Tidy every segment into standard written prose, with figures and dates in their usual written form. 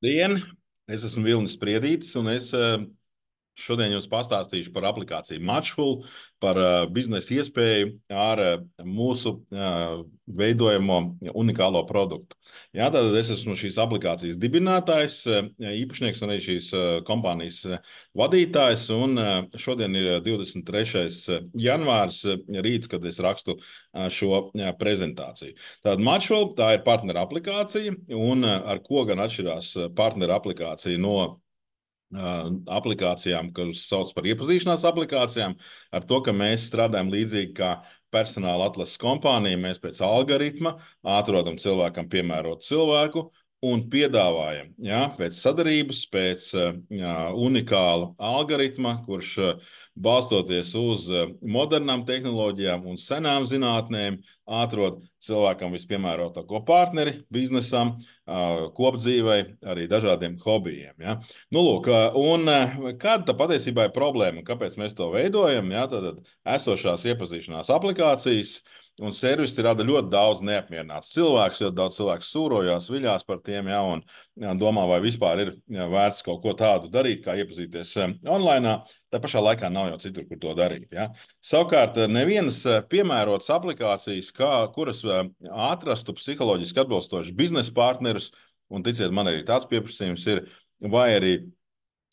Dien, es esmu Vilnis Spriedītis, un es šodien jums pastāstīšu par aplikāciju Matchful, par biznesa iespēju ar mūsu veidojamo unikālo produktu. Jā, tātad es esmu šīs aplikācijas dibinātājs, īpašnieks un arī šīs kompānijas vadītājs, un šodien ir 23. janvārs, rīts, kad es rakstu šo prezentāciju. Tātad Matchful, tā ir partneru aplikācija, un ar ko gan atšķirās partneru aplikācija no aplikācijām, kuras sauc par iepazīšanās aplikācijām, ar to, ka mēs strādājam līdzīgi kā personāla atlases kompānija. Mēs pēc algoritma atrodam cilvēkam piemērotu cilvēku un piedāvājam, ja, pēc sadarbības, pēc unikāla algoritma, kurš balstoties uz modernām tehnoloģijām un senām zinātnēm, atrod cilvēkam vispiemērotāko partneri biznesam, kopdzīvei, arī dažādiem hobijiem. Ja. Nu, lūk, un kāda patiesībā ir problēma? Kāpēc mēs to veidojam? Ja, tad esošās iepazīšanās aplikācijas un servisi rada ļoti daudz neapmierināts cilvēks, ļoti daudz cilvēku sūrojās, viļās par tiem, ja, un domā, vai vispār ir vērts kaut ko tādu darīt, kā iepazīties online. Tā pašā laikā nav jau citur, kur to darīt. Ja. Savukārt, nevienas piemērotas aplikācijas, kuras atrastu psiholoģiski atbilstošus biznesa partnerus, un ticiet man, arī tāds pieprasījums ir, vai arī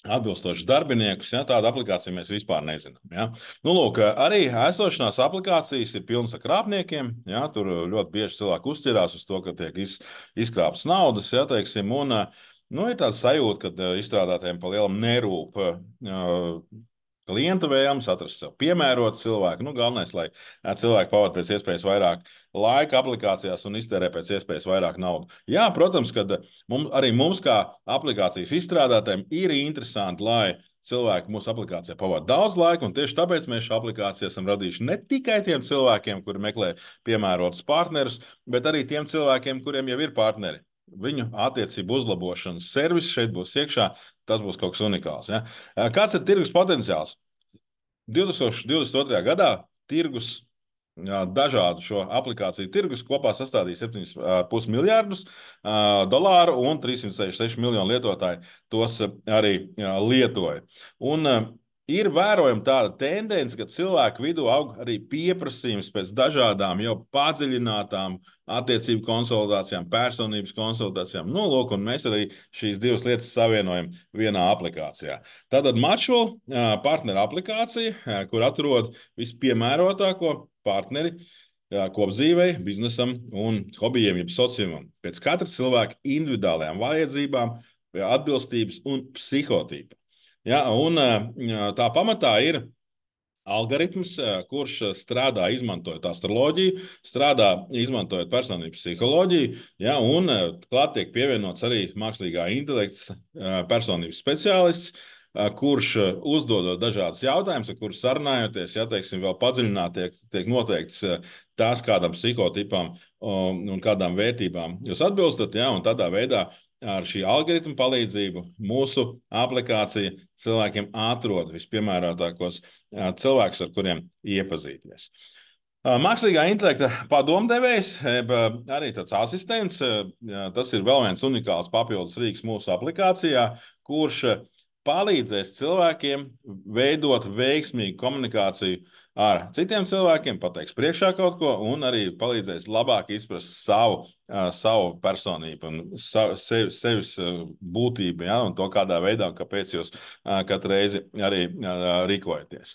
atbilstošus darbiniekus, ja, tādu aplikāciju mēs vispār nezinām. Ja. Nu, lūk, arī esošās aplikācijas ir pilnas ar krāpniekiem. Ja, tur ļoti bieži cilvēki uzķerās uz to, ka tiek izkrāptas naudas, ja, teiksim, un nu, ir tāds sajūta, ka izstrādātājiem pa lielam nerūp klienta vēlmes, atrast sev piemērotu cilvēku. Nu, galvenais, lai cilvēki pavada pēc iespējas vairāk laika aplikācijās un iztērē pēc iespējas vairāk naudas. Jā, protams, ka arī mums, kā aplikācijas izstrādātājiem, ir interesanti, lai cilvēki mūsu aplikācijā pavada daudz laika, un tieši tāpēc mēs šo aplikāciju esam radījuši ne tikai tiem cilvēkiem, kuri meklē piemērotus partnerus, bet arī tiem cilvēkiem, kuriem jau ir partneri. Viņu attiecību uzlabošanas servis šeit būs iekšā. Tas būs kaut kas unikāls. Ja? Kāds ir tirgus potenciāls? 2022. gadā tirgus, dažādu šo aplikāciju tirgus kopā sastādīja 7,5 miljārdus dolāru, un 366 miljonu lietotāji tos arī lietoja. Un ir vērojama tāda tendence, ka cilvēku vidū aug arī pieprasījums pēc dažādām jau padziļinātām attiecību konsultācijām, personības konsultācijām. Nu, lūk, un mēs arī šīs divas lietas savienojam vienā aplikācijā. Tātad Matchful partneru aplikācija, kur atrod vispiemērotāko partneri kopdzīvei, biznesam un hobijiem, jeb sociumam. Pēc katra cilvēka individuālajām vajadzībām, atbilstības un psihotīpa. Ja, un tā pamatā ir algoritms, kurš strādā izmantojot astroloģiju, strādā izmantojot personības psiholoģiju, ja, un klāt tiek pievienots arī mākslīgā intelekts personības speciālists, kurš uzdodot dažādus jautājumus, ar kurus sarunājoties, ja, teiksim, vēl padziļināt tiek noteikts tās kādam psihotipam un kādām vērtībām jūs atbilstat, ja, un tādā veidā ar šī algoritma palīdzību mūsu aplikācija cilvēkiem atrod vispiemērotākos cilvēkus, ar kuriem iepazīties. Mākslīgā intelekta padomdevējs, arī tāds asistents, tas ir vēl viens unikāls papildus rīks mūsu aplikācijā, kurš palīdzēs cilvēkiem veidot veiksmīgu komunikāciju ar citiem cilvēkiem, pateiks priekšā kaut ko, un arī palīdzēs labāk izprast savu personību un sevis būtību, ja, un to kādā veidā un kāpēc jūs katru reizi arī rīkojaties.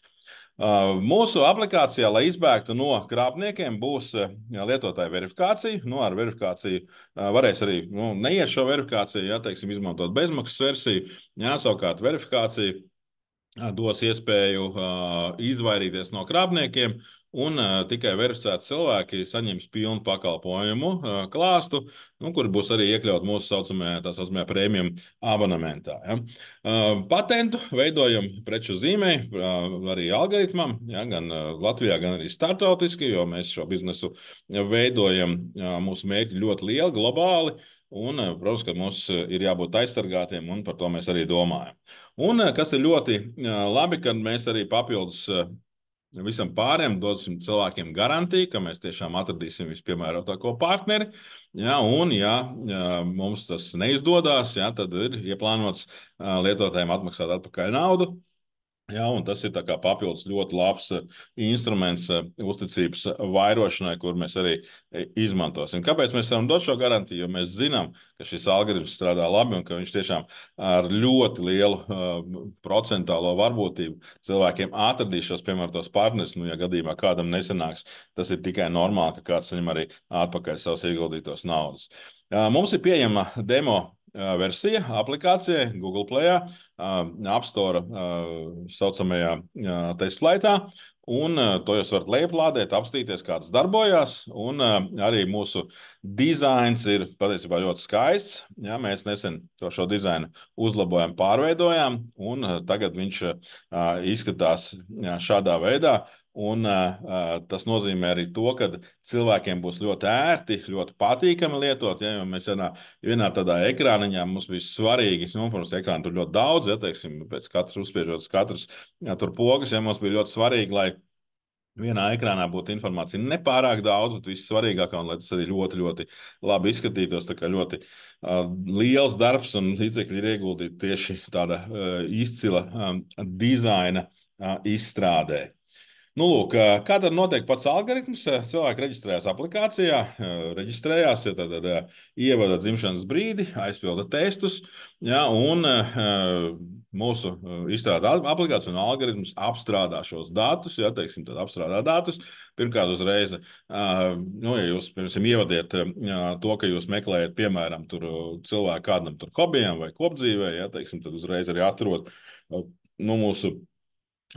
Mūsu aplikācijā, lai izbēgtu no krāpniekiem, būs lietotāja verifikācija. Nu, ar verifikāciju varēs arī neiet šo verifikāciju, ja, teiksim, izmantot bezmaksas versiju. Jā, savukārt verifikācija dos iespēju izvairīties no krāpniekiem, un tikai verificēti cilvēki saņems pilnu pakalpojumu klāstu, kur būs arī iekļaut mūsu saucamajā premium abonementā. Ja. Patentu veidojam preču zīmei, arī algoritmam, ja, gan Latvijā, gan arī startautiski, jo mēs šo biznesu veidojam, mūsu mērķi ļoti lieli, globāli, un, protams, ka mums ir jābūt aizsargātiem, un par to mēs arī domājam. Un kas ir ļoti labi, kad mēs arī papildus visam pārējiem dosim cilvēkiem garantiju, ka mēs tiešām atradīsim vispiemērotāko partneri. Ja, un, ja mums tas neizdodas, ja, tad ir ieplānots lietotājiem atmaksāt atpakaļ naudu. Jā, un tas ir tā kā papildus ļoti labs instruments uzticības vairošanai, kur mēs arī izmantosim. Kāpēc mēs varam dot šo garantiju? Jo mēs zinām, ka šis algoritms strādā labi un ka viņš tiešām ar ļoti lielu procentālo varbūtību cilvēkiem atradīs šos piemērotos partnerus. Nu, ja gadījumā kādam nesanāks, tas ir tikai normāli, ka kāds saņem arī atpakaļ savus ieguldītos naudas. Mums ir pieejama demo versija aplikācijai Google Play, App Store saucamajā testflightā. Un to jūs varat lejuplādēt, apstīties, kā tas darbojas. Un arī mūsu dizains ir patiesībā ļoti skaists. Ja, mēs nesen šo dizainu uzlabojām, pārveidojām, un tagad viņš izskatās šādā veidā. Un tas nozīmē arī to, ka cilvēkiem būs ļoti ērti, ļoti patīkami lietot. Ja, jo mēs vienā tādā ekrāniņā mums bija svarīgi, nu, protams, ekrāna tur ļoti daudz, ja, teiksim, pēc katras uzspiežot katras tur pogas, ja mums bija ļoti svarīgi, lai vienā ekrānā būtu informācija nepārāk daudz, bet viss svarīgākā, un lai tas arī ļoti, ļoti labi izskatītos. Tā kā ļoti liels darbs un līdzekļi ir ieguldīti tieši tāda izcila dizaina izstrādē. Nu, lūk, kā tad notiek pats algoritms? Cilvēki reģistrējas aplikācijā, reģistrējās, ja tad ievada dzimšanas brīdi, aizpilda testus, ja, un mūsu izstrādā aplikācija un algoritms apstrādā šos datus, ja, teiksim, tad apstrādā datus. Pirmkārt, uzreiz, nu, ja jūs, piemēram, ievadiet to, ka jūs meklējat, piemēram, tur cilvēku kādam tur hobijam vai kopdzīvē, ja, teiksim, tad uzreiz arī atrod nu, mūsu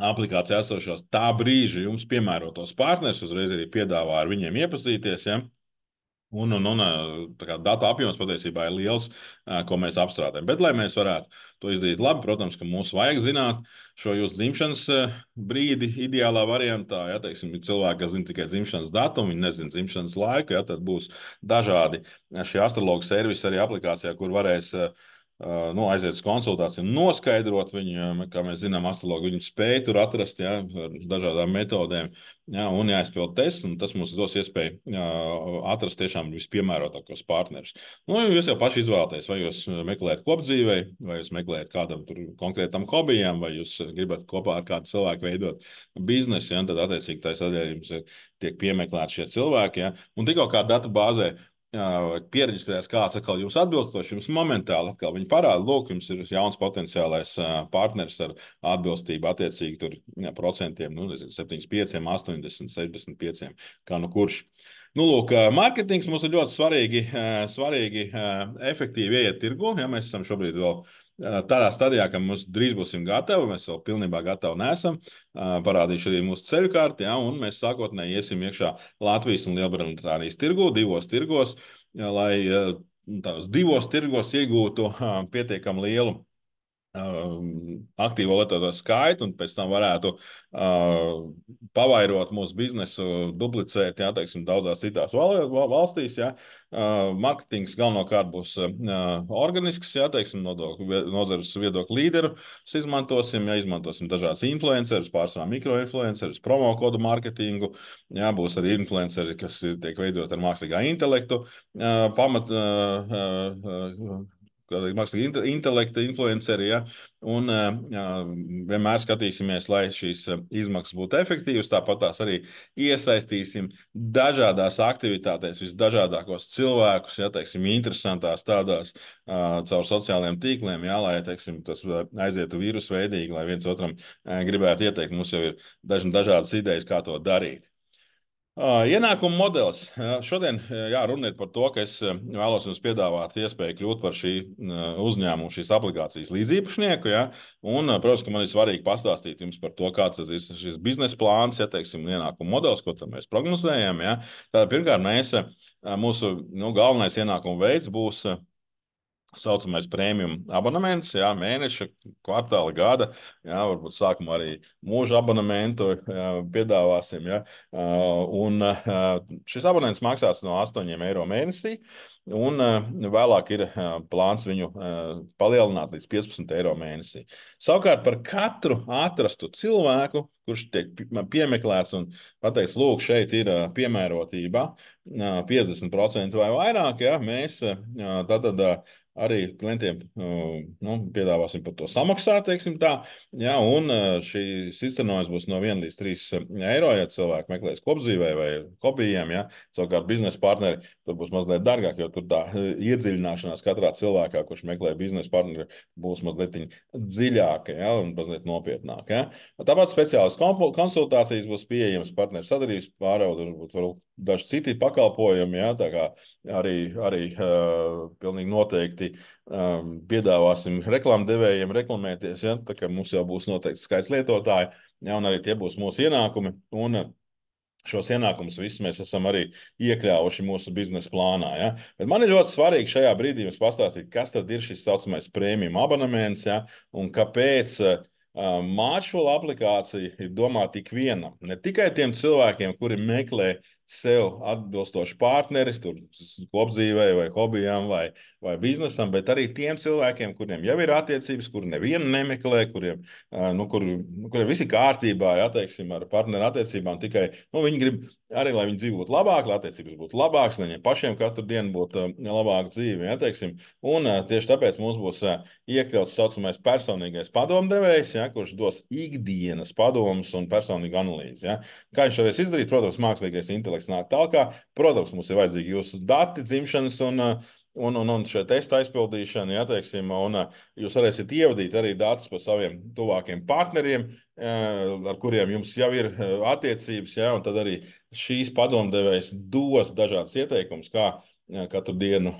aplikācijā esošos tā brīža jums piemērotos partnerus, uzreiz arī piedāvā ar viņiem iepazīties. Ja? Un tā kā datu apjoms patiesībā ir liels, ko mēs apstrādājam. Bet, lai mēs varētu to izdarīt labi, protams, ka mums vajag zināt šo jūsu dzimšanas brīdi ideālā variantā. Ja, teiksim, ir cilvēki, kas zina tikai dzimšanas datumu, viņi nezina dzimšanas laiku, ja, tad būs dažādi šie astrologu servisi arī aplikācijā, kur varēs nu, aiziet uz konsultāciju un noskaidrot viņu, kā mēs zinām, astrologi viņu spēj tur atrast, ja, ar dažādām metodēm, ja, un jāizpild tests, un tas mums dos iespēju atrast tiešām vispiemērotākos partnerus. Nu, jūs jau paši izvēlaties, vai jūs meklējat kopdzīvei, vai jūs meklējat kādam tur konkrētam hobijam, vai jūs gribat kopā ar kādu cilvēku veidot biznesu, ja, tad attiecīgi tā sadaļā jums tiek piemeklēti šie cilvēki, ja, un tikko kā datu bāzē pieregistrējas kāds atkal jums atbilstoši, jums momentāli atkal viņi parāda, lūk, jums ir jauns potenciālais partners ar atbilstību attiecīgi tur procentiem, nu, nezinu, 75, 80, 65, kā nu kurš. Nu, lūk, mārketings mums ir ļoti svarīgi efektīvi ieiet tirgu, ja mēs esam šobrīd vēl tādā stadijā, ka mums drīz būsim gatavi, mēs vēl pilnībā gatavi neesam, parādīšu arī mūsu ceļu kārti, ja, un mēs sākotnēji iesim iekšā Latvijas un Lielbritānijas tirgu, divos tirgos, ja, lai tādos divos tirgos iegūtu pietiekam lielu aktīvo lietotāju skaitu un pēc tam varētu pavairot mūsu biznesu, duplicēt, jā, teiksim, daudzās citās valstīs. Jā. Marketings galvenokārt būs organisks, jā, teiksim, nozares viedokļu līderus izmantosim, jā, izmantosim dažādas influencerus, pārsvarā mikroinfluencerus, promo kodu marketingu, jā, būs arī influenceri, kas tiek veidot ar mākslīgā intelektu mākslīga intelekta influenceri, ja? Un vienmēr skatīsimies, lai šīs izmaksas būtu efektīvas, tāpat tās arī iesaistīsim dažādās aktivitātēs, visdažādākos cilvēkus, ja, teiksim, interesantās tādās caur sociālajiem tīkliem, ja, lai, teiksim, tas aizietu vīrusveidīgi, lai viens otram gribētu ieteikt. Mums jau ir dažādas idejas, kā to darīt. Ienākuma modelis. Šodien runa ir par to, ka es vēlos jums piedāvāt iespēju kļūt par šī uzņēmuma, šīs aplikācijas līdziepašnieku. Ja? Un, protams, ka man ir svarīgi pastāstīt jums par to, kāds ir šis biznesa plāns, ja, teiksim, ienākuma modelis, ko mēs prognozējam. Ja? Tātad, pirmkārt, mūsu galvenais ienākuma veids būs saucamais premium abonements, jā, mēneša, kvartāla, gada, jā, varbūt sākumā arī mūža abonementu piedāvāsim. Jā, un šis abonents maksās no 8 eiro mēnesī, un vēlāk ir plāns viņu palielināt līdz 15 eiro mēnesī. Savukārt par katru atrastu cilvēku, kurš tiek piemeklēts un pateiks, lūk, šeit ir piemērotība 50% vai vairāk, ja, mēs tad arī klientiem nu, piedāvāsim par to samaksāt, teiksim tā, ja, un šīs izcenojums būs no 1 līdz 3 eiro, ja cilvēki meklēs kopdzīvē vai hobijiem, ja, savukārt biznesa partneri tur būs mazliet dārgāk, jo tur tā iedziļināšanās katrā cilvēkā, kurš meklē biznesa partneri, būs mazliet dziļāka, ja, un mazliet nopietnāka. Ja. Tāpat speciālas konsultācijas būs pieejamas partneru sadarbības pārauga, varbūt vēl daži citi pakalpojumi, ja, tā kā arī pilnīgi noteikti piedāvāsim reklāmdevējiem reklamēties, ja, tā kā mums jau būs noteikti skaits lietotāji, ja, un arī tie būs mūsu ienākumi, un šos ienākumus visus mēs esam arī iekļāvuši mūsu biznesa plānā. Ja? Bet man ir ļoti svarīgi šajā brīdī jums pastāstīt, kas tad ir šis saucamais prēmijum abonements, ja? Un kāpēc Matchful aplikācija ir domāta tik vienam. Ne tikai tiem cilvēkiem, kuri meklē sev atbilstošu partneri, tur kopdzīvē vai hobijām vai biznesam, bet arī tiem cilvēkiem, kuriem jau ir attiecības, kuri nevienu nemeklē, kuriem viss ir kārtībā, ja, teiksim, ar partneru attiecībām, tikai viņi grib arī, lai viņi dzīvotu labāk, lai attiecības būtu labākas, lai viņiem pašiem katru dienu būtu labāka dzīve. Ja, teiksim. Un tieši tāpēc mums būs iekļauts tā saucamais personīgais padomdevējs, ja, kurš dos ikdienas padomus un personīgu analīzi. Ja. Kā viņš varēs izdarīt? Protams, mākslīgais intelekts nāk tālāk. Protams, mums ir vajadzīgi jūsu dati, dzimšanas un šie testa aizpildīšana, ja, teiksim, un jūs varēsiet ievadīt arī datus par saviem tuvākiem partneriem, ar kuriem jums jau ir attiecības, ja, un tad arī šīs padomdevējs dos dažādas ieteikumus, kā katru dienu,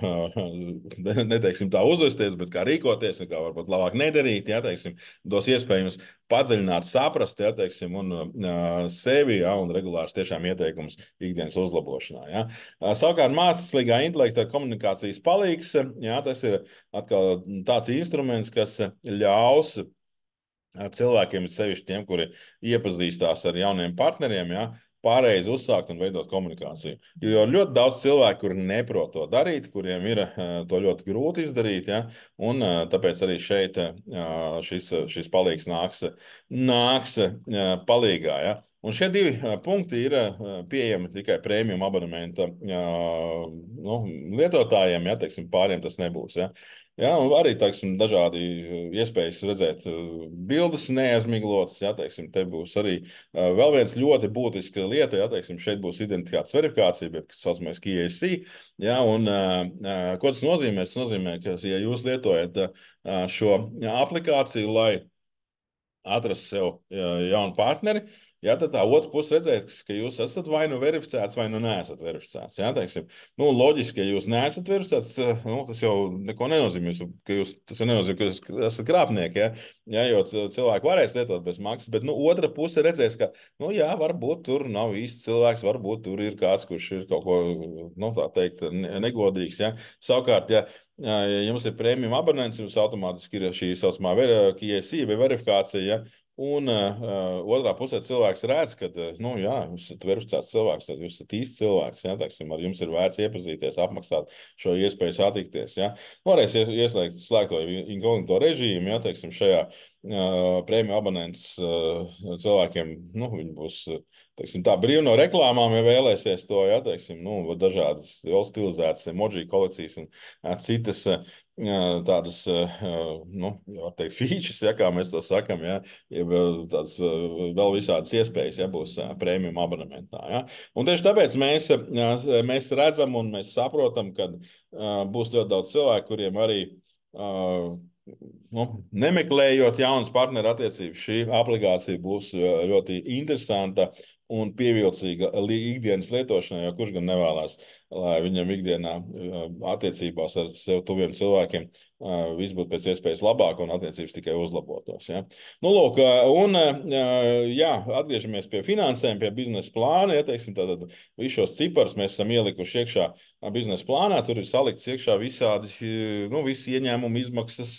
neteiksim tā uzvesties, bet kā rīkoties, un kā varbūt labāk nedarīt, ja, teiksim, dos iespējams padziļināt, saprast, ja, teiksim, un sevi, ja, un regulārs tiešām ieteikums ikdienas uzlabošanā. Ja. Savukārt mākslīgā intelekta komunikācijas palīgs, ja, tas ir atkal tāds instruments, kas ļaus cilvēkiem, sevišķi tiem, kuri iepazīstās ar jauniem partneriem, ja, pareizi uzsākt un veidot komunikāciju. Jo ļoti daudz cilvēku, kuri neprot to darīt, kuriem ir to ļoti grūti izdarīt, ja, un tāpēc arī šeit šis palīgs nāks palīgā. Ja. Un šie divi punkti ir pieejami tikai prēmijuma abonementa lietotājiem, ja, teiksim, pāriem tas nebūs. Ja. Jā, un arī teiksim, dažādi iespējas redzēt bildes neaizmiglotas. Jā, teiksim, te būs arī vēl viens ļoti būtiska lieta. Jā, teiksim, šeit būs identitātes verifikācija, bet kas saucamais KYC. Jā, un ko tas nozīmē? Tas nozīmē, ka, ja jūs lietojat šo aplikāciju, lai atrast sev jaunu partneri, ja, tad tā otra puse redzēs, ka jūs esat vai nu verificēts, vai nu neesat verificēts. Ja, teiksim, loģiski, ja jūs neesat verificēts, tas jau neko nenozīmē. Tas jau nenozīmē, ka jūs esat krāpnieki. Ja, jo cilvēki varēs lietot bez maksas, bet otra puse redzēs, ka jā, varbūt tur nav īsts cilvēks, varbūt tur ir kāds, kurš ir kaut ko tā teikt, negodīgs. Ja. Savukārt, ja jums ir prēmijuma abonents, jums automātiski ir šī saucamā KYC vai verifikācija. Ja, un otrā pusē cilvēks redz, ka, jā, jūs esat verificēts cilvēks, tad jūs esat īsts cilvēks, ja, teiksim, ar jums ir vērts iepazīties, apmaksāt šo iespēju satikties, ja. Varēs slēgt vai inkognito režīmu, ja, teiksim, šajā prēmiju abonents cilvēkiem, viņi būs, teiksim, tā brīvi no reklāmām, ja vēlēsies to, ja, teiksim, dažādas vēl stilizētas emoji kolekcijas un citas tādas, var teikt, features, ja, kā mēs to sakam, ja, tādas vēl visādas iespējas, ja, būs prēmijuma abonementā, ja. Un tieši tāpēc mēs redzam un mēs saprotam, ka būs ļoti daudz cilvēku, kuriem arī nemeklējot jaunas partneru attiecības, šī aplikācija būs ļoti interesanta un pievilcīga ikdienas lietošanai, jo kurš gan nevēlas, lai viņam ikdienā attiecībās ar sev tuviem cilvēkiem viss būtu pēc iespējas labāk un attiecības tikai uzlabotos. Ja? Lūk, un atgriežamies pie finansēm, pie biznesa plāna. Ja, teiksim, tātad visus šos ciparus mēs esam ielikuši iekšā biznesa plānā. Tur ir salikts iekšā visi ieņēmumi, izmaksas,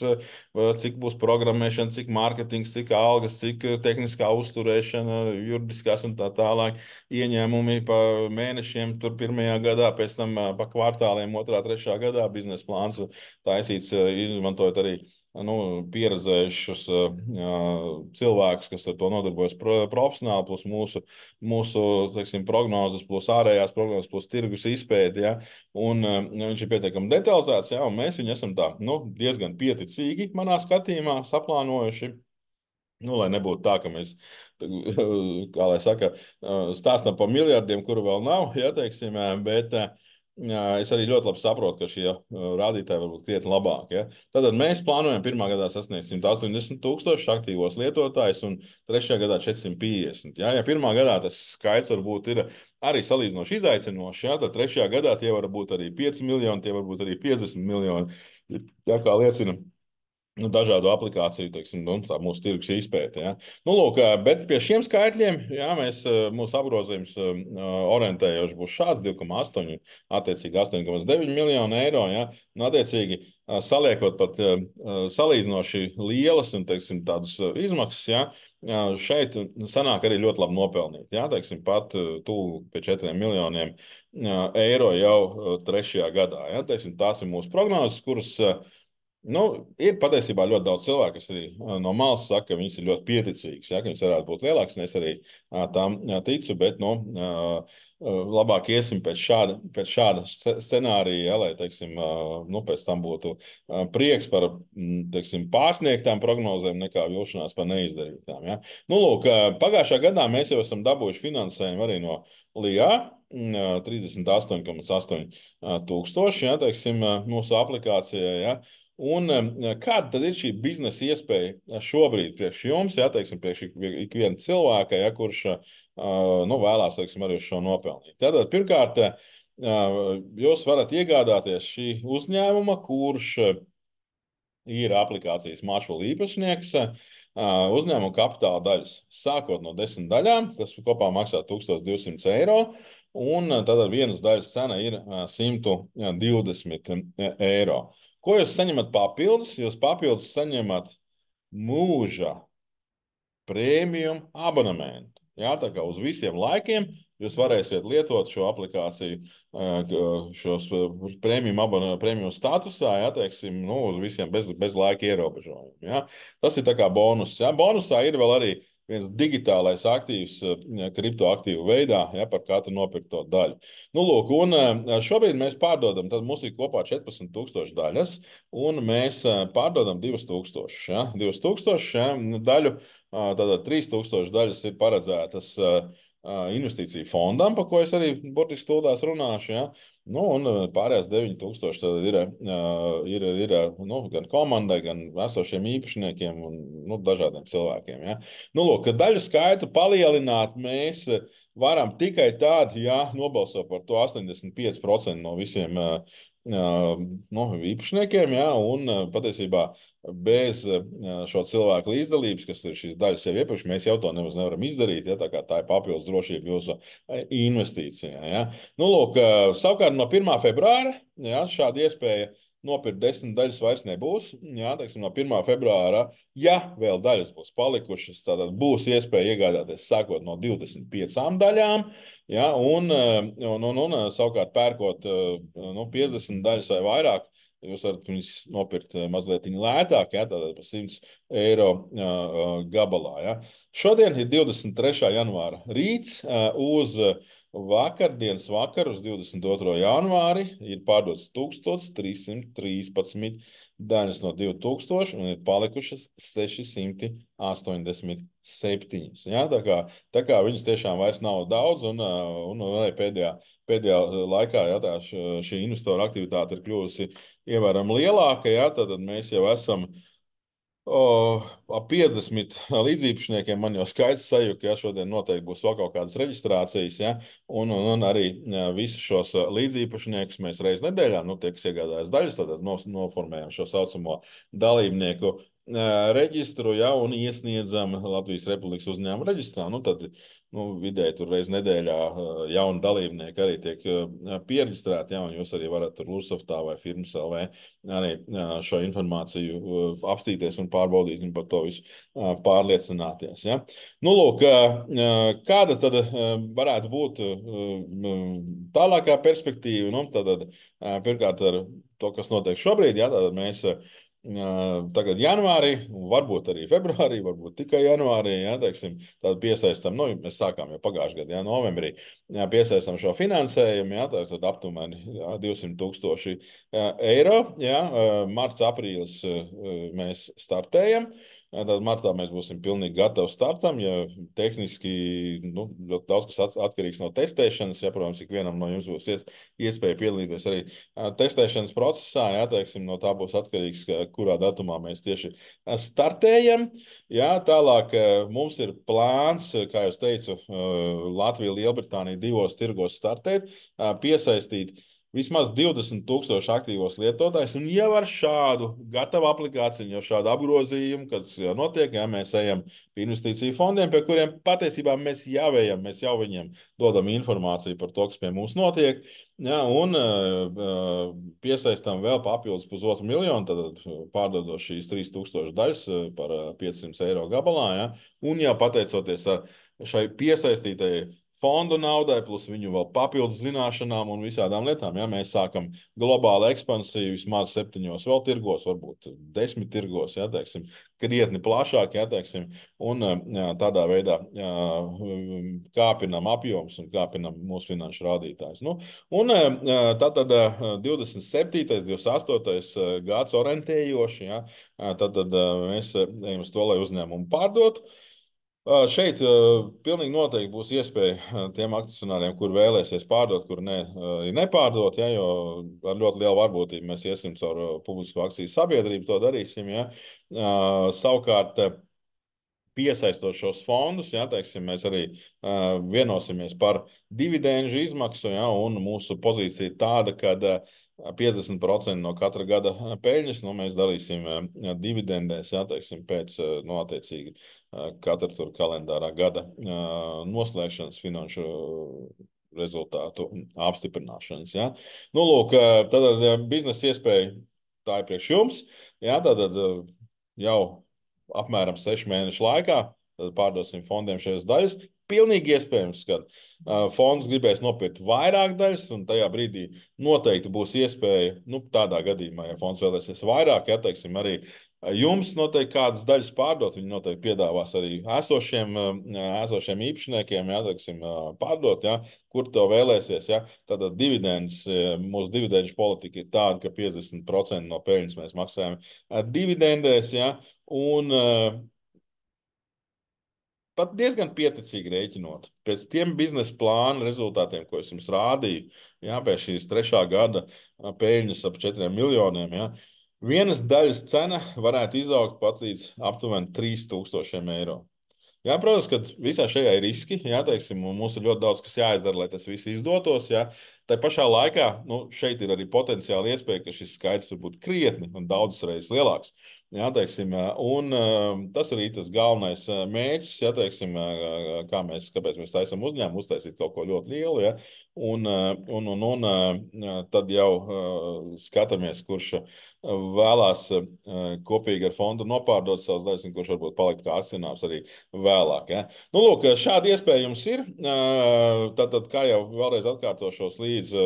cik būs programmēšana, cik mārketings, cik algas, cik tehniskā uzturēšana, juridiskās un tā tālāk ieņēmumi pa mēnešiem, tur pirmajā gadā, pēc tam pa kvartāliem, otrā, trešā gadā biznesa plāns taisīts, izmantojot arī pieredzējušus cilvēkus, kas ar to nodarbojas profesionāli, plus mūsu teiksim, prognozes, plus ārējās prognozes, plus tirgus izpēti. Ja? Un viņš ir pietiekami detalizēts, ja? Un mēs viņu esam tā, diezgan pieticīgi manā skatījumā saplānojuši. Lai nebūtu tā, ka mēs, kā lai saka, stāstam par miljardiem, kuru vēl nav, ja, teiksim, bet es arī ļoti labi saprotu, ka šie rādītāji var būt krietni labāki. Ja. Tātad mēs plānojam pirmā gadā sasniegt 180,000 aktīvos lietotājus un trešajā gadā 450. Ja. Ja pirmā gadā tas skaits varbūt ir arī salīdzinoši izaicinošs, ja, tad trešajā gadā tie var būt arī 5 miljoni, tie var būt arī 50 miljoni. Ja, kā liecina dažādu aplikāciju, teiksim, tā mūsu tirgus izpēte. Ja. Lūk, bet pie šiem skaitļiem mēs, mūsu apgrozījums orientējoši būs šāds 2,8, attiecīgi 8,9 miljonu eiro. Ja. Attiecīgi, saliekot pat salīdzinoši lielas un, teiksim, tādas izmaksas, ja, šeit sanāk arī ļoti labi nopelnīt. Ja. Teiksim, pat tuvu pie 4 miljoniem eiro jau trešajā gadā. Ja. Teiksim, tās ir mūsu prognozes, kuras ir patiesībā ļoti daudz cilvēku, kas arī no malas saka, ka viņas ir ļoti pieticīgas, ja, ka viņas varētu būt lielākas, un es arī tam ticu, bet labāk iesim pēc šāda scenārija, ja, lai teiksim, pēc tam būtu prieks par teiksim, pārsniegtām prognozēm nekā vilšanās par neizdarītām. Ja. Lūk, pagājušā gadā mēs jau esam dabūjuši finansējumu arī no LIA. 38,8 tūkstoši, ja, teiksim, mūsu aplikācijai. Ja. Un kāda tad ir šī biznesa iespēja šobrīd priekš jums, ja, teiksim, priekš ikviena cilvēka, ja, kurš vēlās, teiksim, arī uz šo nopelnīt? Tātad, pirmkārt, jūs varat iegādāties šī uzņēmuma, kurš ir aplikācijas Maršala īpašnieks, uzņēmuma kapitāla daļas. Sākot no 10 daļām, tas kopā maksā 1200 eiro, un tad vienas daļas cena ir 120 eiro. Ko jūs saņemat papildus? Jūs papildus saņemat mūža prēmiju abonementu. Jā, tā kā uz visiem laikiem jūs varēsiet lietot šo aplikāciju, šos prēmiju statusā, jā, teiksim, uz visiem bez laika ierobežojumiem. Jā. Tas ir tā kā bonus. Jā. Bonusā ir vēl arī viens digitālais aktīvs kriptoaktīvu veidā, ja, par katru nopirkto daļu. Lūk, un šobrīd mēs pārdodam, tad mums ir kopā 14,000 daļas, un mēs pārdodam 2,000. Ja, 2,000 ja, daļu. Tātad 3,000 daļas ir paredzētas investīciju fondam, par ko es arī burtiski tūlīt runāšu. Ja? Un pārējās 9,000 ir gan komandai, gan esošiem īpašniekiem un dažādiem cilvēkiem. Ja? Lūk, daļu skaitu palielināt mēs varam tikai tad, ja nobalso par to 85% no visiem īpašniekiem, ja? Un patiesībā bez šo cilvēku līdzdalības, kas ir šīs daļas jau iepriekš, mēs jau to nemaz nevaram izdarīt. Ja, tā ir papildus drošība jūsu investīcijā. Ja. Lūk, savukārt no 1. februāra ja, šāda iespēja nopirkt 10 daļas vairs nebūs. Ja, teiksim, no 1. februāra, ja vēl daļas būs palikušas, tad būs iespēja iegādāties sākot no 25 daļām. Ja, un savukārt pērkot 50 daļas vai vairāk, jūs varat viņus nopirkt mazliet lētāk, ja, tātad par 100 eiro gabalā. Ja. Šodien ir 23. janvāra rīts. Uz vakardienas vakaru, uz 22. janvāri, ir pārdotas 1313 daļas no 2000 un ir palikušas 687. Ja, tā kā viņas tiešām vairs nav daudz, un arī pēdējā laikā ja, šī investoru aktivitāte ir kļuvusi ievērojami lielāka, ja, tad mēs jau esam ap 50 līdzīpašniekiem. Man jau skaits sajūta, ja šodien noteikti būs vēl kaut kādas reģistrācijas, ja, un arī visus šos līdzīpašniekus mēs reiz nedēļā, tie, kas iegādājas daļas, tad noformējam šo saucamo dalībnieku reģistru, ja, un iesniedzam Latvijas Republikas uzņēmuma reģistrā. Tad vidēji tur reiz nedēļā jauni dalībnieki arī tiek pieregistrēti, ja, un jūs arī varat tur Lursoftā vai Firmas LV arī šo informāciju apstīties un pārbaudīt un par to visu pārliecināties. Ja. Lūk, kāda tad varētu būt tālākā perspektīva? Tad, pirmkārt, ar to, kas notiek šobrīd, ja, tad mēs tagad janvārī, un varbūt arī februārī, varbūt tikai janvārī, jā, teiksim, tad piesaistam, nu, mēs sākām jau pagājušajā gadā, jā, novembrī, jā, piesaistam šo finansējumu, jā, tad aptuveni jā, 200 000 eiro, jā, marts, aprīlis mēs startējam. Tad martā mēs būsim pilnīgi gatavi startam, ja tehniski nu, ļoti daudz kas atkarīgs no testēšanas. Ja, protams, ikvienam no jums būs iespēja piedalīties arī testēšanas procesā. Jā, teiksim, no tā būs atkarīgs, kurā datumā mēs tieši startējam. Jā, tālāk mums ir plāns, kā jau teicu, Latvija, Lielbritānija divos tirgos startēt, piesaistīt vismaz 20 000 aktīvos lietotājus, un jau ar šādu gatavu aplikāciju, jau šādu apgrozījumu, kas notiek, ja mēs ejam pie investīciju fondiem, pie kuriem patiesībā mēs jau ejam, mēs jau viņiem dodam informāciju par to, kas pie mums notiek, ja, un piesaistām vēl papildus 500 000, tad pārdodot šīs 3000 daļas par 500 eiro gabalā, ja, un jau pateicoties ar šai piesaistītajai fondu naudai, plus viņu vēl papildus zināšanām un visādām lietām. Ja mēs sākam globālu ekspansiju vismaz 7 vēl tirgos, varbūt 10 tirgos, ja, teiksim, krietni plašāk, ja, teiksim, un jā, tādā veidā jā, kāpinam apjoms un kāpinam mūsu finanšu rādītājs. Nu, un tātad 27. 28. gads orientējoši, ja, tātad mēs ejam uz to, lai uzņēmumu pārdotu. Šeit pilnīgi noteikti būs iespēja tiem akcionāriem, kur vēlēsies pārdot, kur ne, nepārdot, ja, jo ar ļoti lielu varbūtību mēs iesim caur publisko akciju sabiedrību, to darīsim. Ja. Savukārt, piesaistot šos fondus, ja, teiksim, mēs arī vienosimies par dividendžu izmaksu, ja, un mūsu pozīcija ir tāda, ka 50% no katra gada peļņas nu, mēs darīsim dividendēs, ja, teiksim, pēc no attiecīgi katra tur kalendārā gada noslēgšanas finanšu rezultātu apstiprināšanas. Ja. Nu, lūk, tad biznesa iespēja tā ir priekš jums. Ja, tad jau apmēram 6 mēnešu laikā pārdosim fondiem šīs daļas. Pilnīgi iespējams, ka fonds gribēs nopirkt vairāk daļas, un tajā brīdī noteikti būs iespēja, nu, tādā gadījumā, ja fonds vēlēsies vairāk, ja teiksim, arī jums noteikti kādas daļas pārdot, viņi noteikti piedāvās arī esošiem īpašniekiem, ja teiksim, pārdot, ja, kur to vēlēsies. Ja. Tātad dividends, mūsu dividendžu politika ir tāda, ka 50% no peļņas mēs maksājam dividendēs, ja, un pat diezgan pieticīgi rēķinot. Pēc tiem biznesa plāna rezultātiem, ko es jums rādīju, jā, pēc šīs 3. gada peļņas ap 4 miljoniem, jā, vienas daļas cena varētu izaugt pat līdz aptuveni 3000 eiro. Jā, protams, ka visā šajā ir riski. Jā, teiksim, mums ir ļoti daudz, kas jāizdara, lai tas viss izdotos. Jā. Tā pašā laikā nu, šeit ir arī potenciāli iespēja, ka šis skaitlis var būt krietni un daudzas reizes lielāks. Jā, teiksim, un tas arī tas galvenais mērķis, jā, teiksim, kāpēc mēs taisam uzņēmumu, uztaisīt kaut ko ļoti lielu. Jā, un tad jau skatāmies, kurš vēlās kopīgi ar fondu nopārdot savas daļas, un kurš varbūt palikt kā akcionārs arī vēlāk. Ja? Nu, lūk, šāda iespēja jums ir. Tātad, kā jau vēlreiz atkārtošos, līdz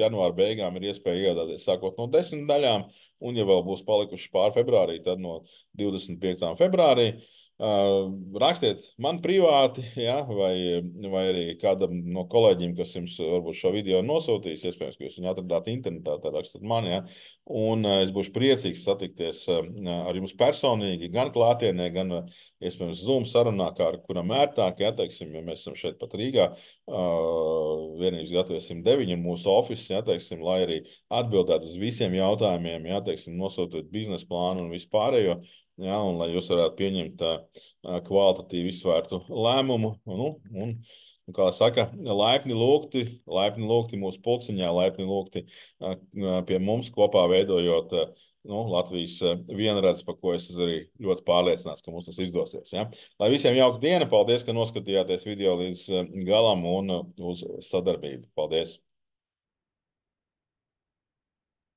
janvāra beigām ir iespēja iegādāties sākot no 10 daļām, un ja vēl būs palikuši pār februārī, tad no 25. februārī. Rakstiet man privāti, ja, vai arī kādam no kolēģiem, kas jums varbūt šo video nosūtīs, iespējams, ka jūs viņu atradāt internetā, tad rakstiet man, ja, un es būšu priecīgs satikties ar jums personīgi, gan klātienē, gan, iespējams, Zoom sarunā, kā ar kuram ērtāk, ja, teiksim, ja mēs esam šeit pat Rīgā, vienības gatavs 109 un mūsu office, ja, teiksim, lai arī atbildētu uz visiem jautājumiem, ja, teiksim, nosūtot biznesa plānu un vispārējo, ja, un lai jūs varētu pieņemt kvalitatīvi izsvērtu lēmumu. Un, kā saka, laipni lūgti mūsu pulciņā, laipni lūgti pie mums kopā veidojot Latvijas vienredzi, par ko es arī ļoti pārliecināts, ka mums tas izdosies. Ja? Lai visiem jauka diena, paldies, ka noskatījāties video līdz galam un uz sadarbību. Paldies!